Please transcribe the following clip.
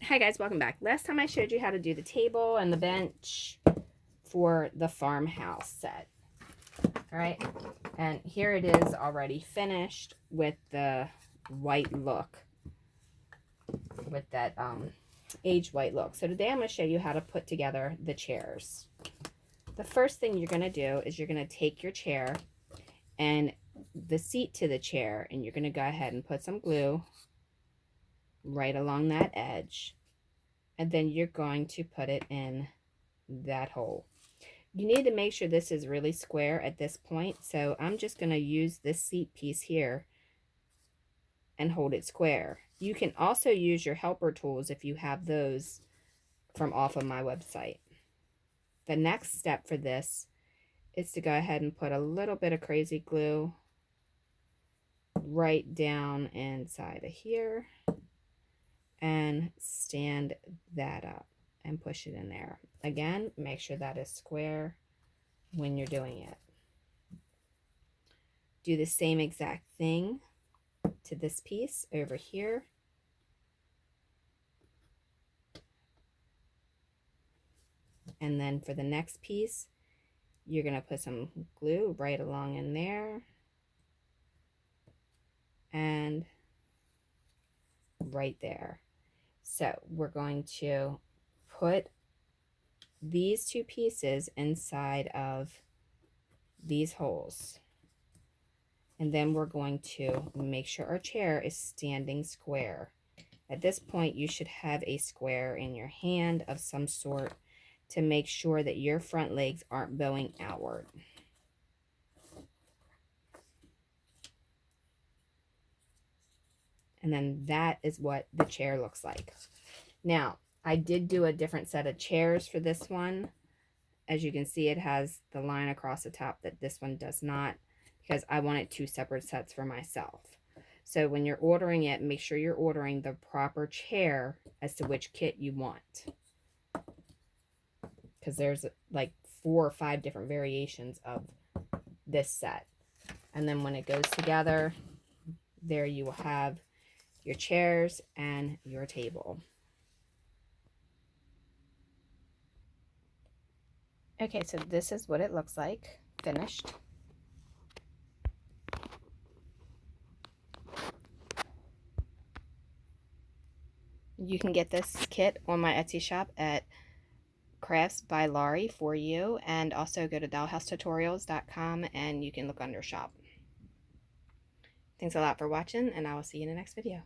Hi guys, welcome back. Last time I showed you how to do the table and the bench for the farmhouse set. All right, and here it is already finished with the white look, with that aged white look. So today I'm going to show you how to put together the chairs. The first thing you're going to do is you're going to take your chair and the seat to the chair, and you're going to go ahead and put some glue right along that edge. And then you're going to put it in that hole. You need to make sure this is really square at this point. So I'm just going to use this seat piece here and hold it square. You can also use your helper tools if you have those from off of my website. The next step for this is to go ahead and put a little bit of crazy glue right down inside of here and stand that up and push it in there. Again, make sure that is square when you're doing it. Do the same exact thing to this piece over here. And then for the next piece, you're going to put some glue right along in there and right there. So we're going to put these two pieces inside of these holes. And then we're going to make sure our chair is standing square. At this point, you should have a square in your hand of some sort to make sure that your front legs aren't bowing outward. And then that is what the chair looks like. Now, I did do a different set of chairs for this one. As you can see, it has the line across the top that this one does not, because I wanted two separate sets for myself. So when you're ordering it, make sure you're ordering the proper chair as to which kit you want, because there's like 4 or 5 different variations of this set. And then when it goes together, there you will have your chairs and your table. Okay, so this is what it looks like finished. You can get this kit on my Etsy shop at Crafts by Laurie for you, and also go to dollhousetutorials.com and you can look under shop. Thanks a lot for watching, and I will see you in the next video.